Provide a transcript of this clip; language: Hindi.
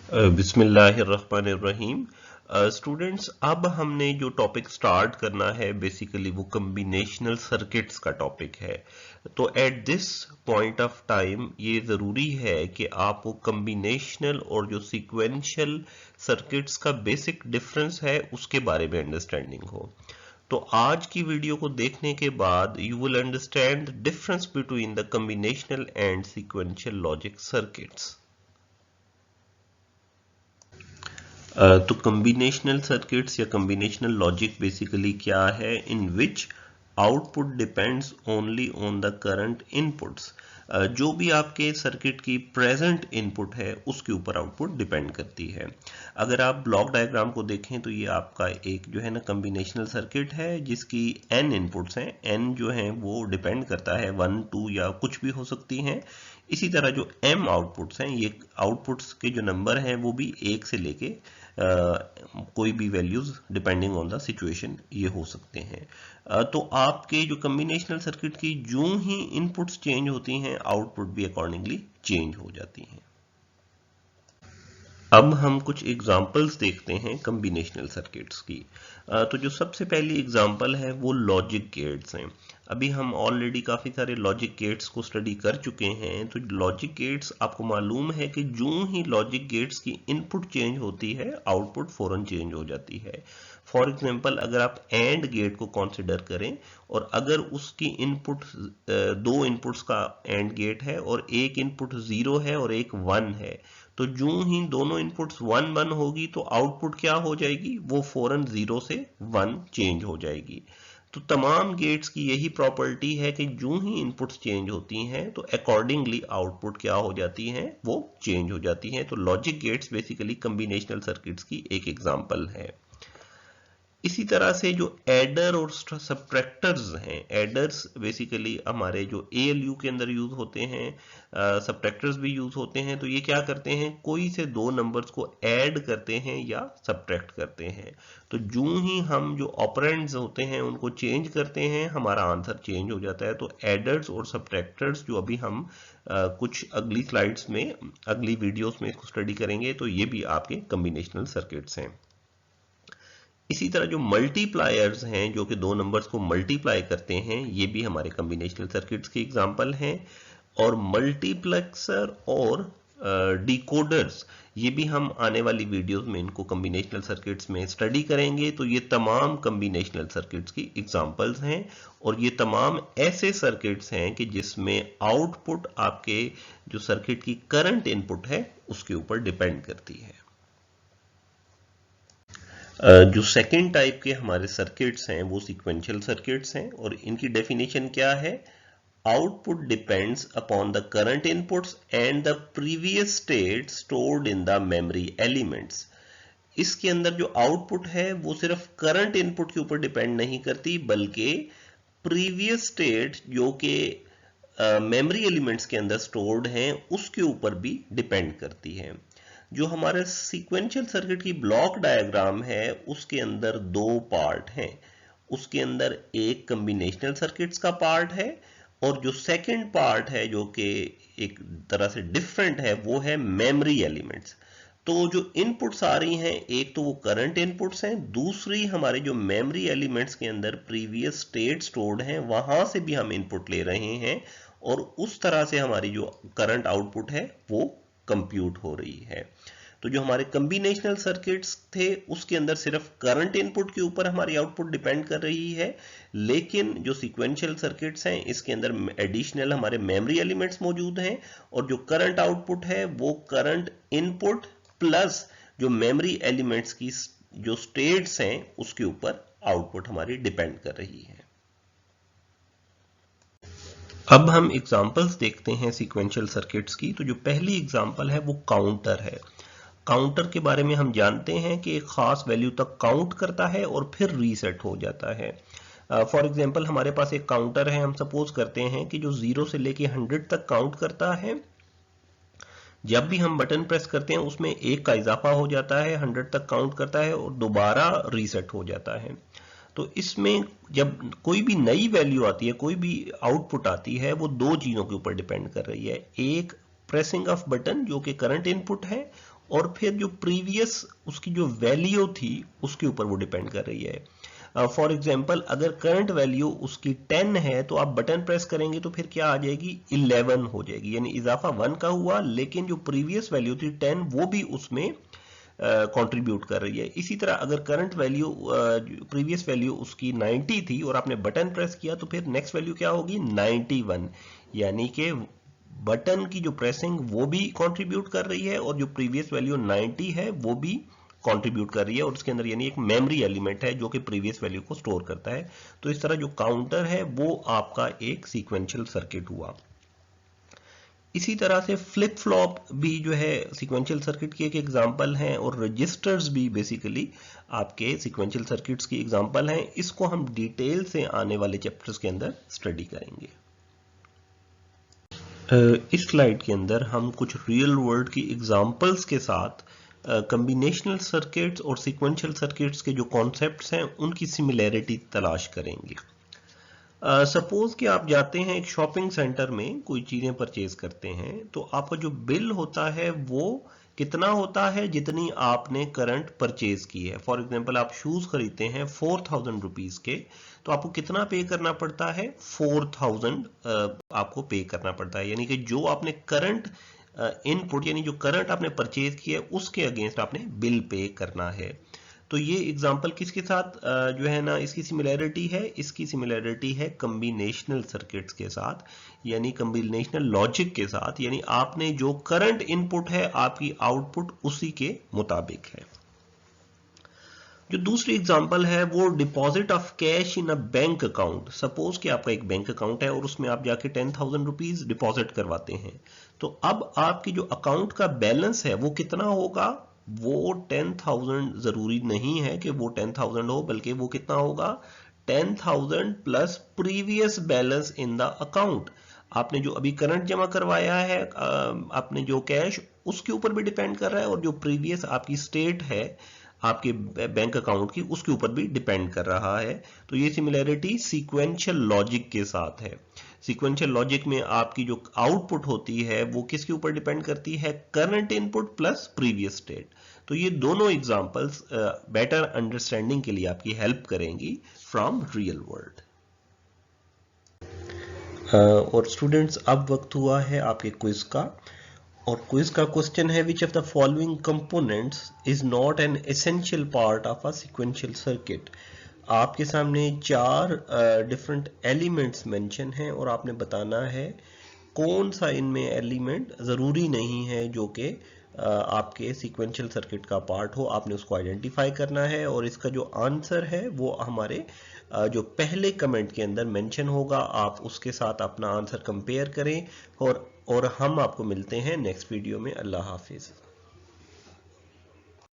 बिस्मिल्लाहिर्रहमानिर्रहीम। स्टूडेंट्स, अब हमने जो टॉपिक स्टार्ट करना है बेसिकली वो कम्बिनेशनल सर्किट्स का टॉपिक है। तो at this point of time ये ज़रूरी है कि आपको कम्बिनेशनल और जो सीक्वेंशियल सर्किट्स का बेसिक डिफरेंस है उसके बारे में अंडरस्टैंडिंग हो। तो आज की वीडियो को देखने के बाद you will understand the difference between the combinational and sequential logic circuits. तो कम्बिनेशनल सर्किट्स या कम्बिनेशनल लॉजिक बेसिकली क्या है? In which output depends only on the current inputs. जो भी आपके सर्किट की प्रेजेंट इनपुट है उसके ऊपर आउटपुट डिपेंड करती है। अगर आप ब्लॉक डायग्राम को देखें तो ये आपका एक जो है ना कम्बिनेशनल सर्किट है जिसकी n इनपुट्स हैं। n जो है वो डिपेंड करता है 1, 2 या कुछ भी हो सकती हैं। इसी तरह जो m आउटपुट्स हैं, ये आउटपुट्स के जो नंबर हैं वो भी 1 से लेके कोई भी values depending on the situation ये हो सकते हैं। तो आपके जो कम्बिनेशनल सर्किट की जो ही इनपुट्स चेंज होती हैं आउटपुट भी अकॉर्डिंगली चेंज हो जाती हैं। अब हम कुछ एग्जाम्पल्स देखते हैं कम्बिनेशनल सर्किट्स की। तो जो सबसे पहली एग्जाम्पल है वो लॉजिक गेट्स हैं। अभी हम ऑलरेडी काफ़ी सारे लॉजिक गेट्स को स्टडी कर चुके हैं। तो लॉजिक गेट्स आपको मालूम है कि जो ही लॉजिक गेट्स की इनपुट चेंज होती है आउटपुट फौरन चेंज हो जाती है। फॉर एग्जाम्पल, अगर आप एंड गेट को कंसिडर करें और अगर उसकी इनपुट दो इनपुट्स का एंड गेट है और एक इनपुट 0 है और एक 1 है, तो जो ही दोनों इनपुट्स 1, 1 होगी तो आउटपुट क्या हो जाएगी? वो फौरन 0 से 1 चेंज हो जाएगी। तो तमाम गेट्स की यही प्रॉपर्टी है कि जो ही इनपुट्स चेंज होती हैं तो अकॉर्डिंगली आउटपुट क्या हो जाती हैं? वो चेंज हो जाती हैं। तो logic gates basically combinational circuits की एक एग्जांपल है। इसी तरह से जो एडर और सब्ट्रैक्टर्स हैं, एडर्स बेसिकली हमारे जो ALU के अंदर यूज होते हैं, सब्ट्रैक्टर्स भी यूज होते हैं। तो ये क्या करते हैं? कोई से दो नंबर्स को ऐड करते हैं या सब्ट्रैक्ट करते हैं। तो जो ही हम जो ऑपरेंड्स होते हैं उनको चेंज करते हैं हमारा आंसर चेंज हो जाता है। तो एडर्स और सब्ट्रैक्टर्स जो अभी हम कुछ अगली स्लाइड्स में, अगली वीडियोस में इसको स्टडी करेंगे, तो ये भी आपके कम्बिनेशनल सर्किट्स हैं। इसी तरह जो मल्टीप्लायर्स हैं जो कि दो नंबर्स को मल्टीप्लाई करते हैं, ये भी हमारे कम्बिनेशनल सर्किट्स की एग्जांपल हैं। और मल्टीप्लेक्सर और डिकोडर्स, ये भी हम आने वाली वीडियोस में इनको कम्बिनेशनल सर्किट्स में स्टडी करेंगे। तो ये तमाम कम्बिनेशनल सर्किट्स की एग्जांपल्स हैं और ये तमाम ऐसे सर्किट्स हैं कि जिसमें आउटपुट आपके जो सर्किट की करंट इनपुट है उसके ऊपर डिपेंड करती है। जो सेकेंड टाइप के हमारे सर्किट्स हैं वो सीक्वेंशियल सर्किट्स हैं और इनकी डेफिनेशन क्या है? Output depends upon the current inputs and the previous state stored in the memory elements. इसके अंदर जो आउटपुट है वो सिर्फ करंट इनपुट के ऊपर डिपेंड नहीं करती बल्कि प्रीवियस स्टेट जो कि मेमोरी एलिमेंट्स के अंदर स्टोर्ड हैं उसके ऊपर भी डिपेंड करती है। जो हमारे सीक्वेंशियल सर्किट की ब्लॉक डायग्राम है उसके अंदर दो पार्ट हैं। उसके अंदर एक कम्बिनेशनल सर्किट्स का पार्ट है और जो सेकंड पार्ट है जो कि एक तरह से डिफरेंट है वो है मेमोरी एलिमेंट्स। तो जो इनपुट्स आ रही हैं एक तो वो करंट इनपुट्स हैं, दूसरी हमारे जो मेमोरी एलिमेंट्स के अंदर प्रीवियस स्टेट स्टोर्ड हैं वहां से भी हम इनपुट ले रहे हैं और उस तरह से हमारी जो करंट आउटपुट है वो कंप्यूट हो रही है। तो जो हमारे कम्बिनेशनल सर्किट्स थे उसके अंदर सिर्फ करंट इनपुट के ऊपर हमारी आउटपुट डिपेंड कर रही है, लेकिन जो सीक्वेंशियल सर्किट्स हैं इसके अंदर एडिशनल हमारे मेमोरी एलिमेंट्स मौजूद हैं और जो करंट आउटपुट है वो करंट इनपुट प्लस जो मेमोरी एलिमेंट्स की जो स्टेट्स हैं उसके ऊपर आउटपुट हमारी डिपेंड कर रही है। अब हम एग्जांपल्स देखते हैं सीक्वेंशियल सर्किट्स की। तो जो पहली एग्जांपल है वो काउंटर है। काउंटर के बारे में हम जानते हैं कि एक खास वैल्यू तक काउंट करता है और फिर रीसेट हो जाता है। फॉर एग्जांपल, हमारे पास एक काउंटर है, हम सपोज करते हैं कि जो 0 से लेके 100 तक काउंट करता है। जब भी हम बटन प्रेस करते हैं उसमें 1 का इजाफा हो जाता है, 100 तक काउंट करता है और दोबारा रीसेट हो जाता है। तो इसमें जब कोई भी नई वैल्यू आती है, कोई भी आउटपुट आती है, वो दो चीजों के ऊपर डिपेंड कर रही है। एक प्रेसिंग ऑफ बटन जो कि करंट इनपुट है और फिर जो प्रीवियस उसकी जो वैल्यू थी उसके ऊपर वो डिपेंड कर रही है। फॉर एग्जाम्पल अगर करंट वैल्यू उसकी 10 है तो आप बटन प्रेस करेंगे तो फिर क्या आ जाएगी, 11 हो जाएगी, यानी इजाफा 1 का हुआ, लेकिन जो प्रीवियस वैल्यू थी 10 वो भी उसमें कंट्रीब्यूट कर रही है। इसी तरह अगर करंट वैल्यू प्रीवियस वैल्यू उसकी 90 थी और आपने बटन प्रेस किया तो फिर नेक्स्ट वैल्यू क्या होगी, 91, यानी कि बटन की जो प्रेसिंग वो भी कंट्रीब्यूट कर रही है और जो प्रीवियस वैल्यू 90 है वो भी कंट्रीब्यूट कर रही है, और उसके अंदर यानी एक मेमोरी एलिमेंट है जो कि प्रीवियस वैल्यू को स्टोर करता है। तो इस तरह जो काउंटर है वो आपका एक सीक्वेंशियल सर्किट हुआ। इसी तरह से फ्लिप फ्लॉप भी जो है सीक्वेंशियल सर्किट की एक एग्जांपल है, और रजिस्टर्स भी बेसिकली आपके सीक्वेंशियल सर्किट्स की एग्जांपल हैं। इसको हम डिटेल से आने वाले चैप्टर्स के अंदर स्टडी करेंगे। इस स्लाइड के अंदर हम कुछ रियल वर्ल्ड की एग्जांपल्स के साथ कॉम्बिनेशनल सर्किट्स और सीक्वेंशियल सर्किट्स के जो कॉन्सेप्ट्स हैं उनकी सिमिलैरिटी तलाश करेंगे। सपोज कि आप जाते हैं एक शॉपिंग सेंटर में, कोई चीजें परचेज करते हैं, तो आपका जो बिल होता है वो कितना होता है, जितनी आपने करंट परचेज की है। फॉर एग्जांपल आप शूज खरीदते हैं 4000 रुपीज के, तो आपको कितना पे करना पड़ता है, 4000 आपको पे करना पड़ता है, यानी कि जो आपने करंट इनपुट यानी जो करंट आपने परचेज किया है उसके अगेंस्ट आपने बिल पे करना है। तो ये एग्जांपल किसके साथ जो है ना इसकी सिमिलैरिटी है, इसकी सिमिलैरिटी है कॉम्बिनेशनल सर्किट्स के साथ, यानी कॉम्बिनेशनल लॉजिक के साथ, यानी आपने जो करंट इनपुट है आपकी आउटपुट उसी के मुताबिक है। जो दूसरी एग्जांपल है वो deposit of cash in a bank account. Suppose कि आपका एक बैंक अकाउंट है और उसमें आप जाके 10,000 रुपीज डिपॉजिट करवाते हैं, तो अब आपकी जो अकाउंट का बैलेंस है वो कितना होगा, वो 10,000 जरूरी नहीं है कि वो 10,000 हो, बल्कि वो कितना होगा, 10,000 plus previous balance in the account. आपने जो अभी करंट जमा करवाया है आपने जो कैश, उसके ऊपर भी डिपेंड कर रहा है, और जो प्रीवियस आपकी स्टेट है आपके बैंक अकाउंट की उसके ऊपर भी डिपेंड कर रहा है। तो ये सिमिलैरिटी सीक्वेंशियल लॉजिक के साथ है। सीक्वेंशियल लॉजिक में आपकी जो आउटपुट होती है वो किसके ऊपर डिपेंड करती है, current input plus previous state. तो ये दोनों एग्जांपल्स बेटर अंडरस्टैंडिंग के लिए आपकी हेल्प करेंगी फ्रॉम रियल वर्ल्ड। और स्टूडेंट्स अब वक्त हुआ है आपके क्विज का, और क्विज का क्वेश्चन है which of the following components is not an essential part of a sequential circuit. आपके सामने 4 डिफरेंट एलिमेंट्स मेंशन हैं और आपने बताना है कौन सा इनमें एलिमेंट जरूरी नहीं है जो कि आपके सीक्वेंशियल सर्किट का पार्ट हो। आपने उसको आइडेंटिफाई करना है, और इसका जो आंसर है वो हमारे जो पहले कमेंट के अंदर मेंशन होगा, आप उसके साथ अपना आंसर कंपेयर करें। और हम आपको मिलते हैं नेक्स्ट वीडियो में। अल्लाह हाफिज।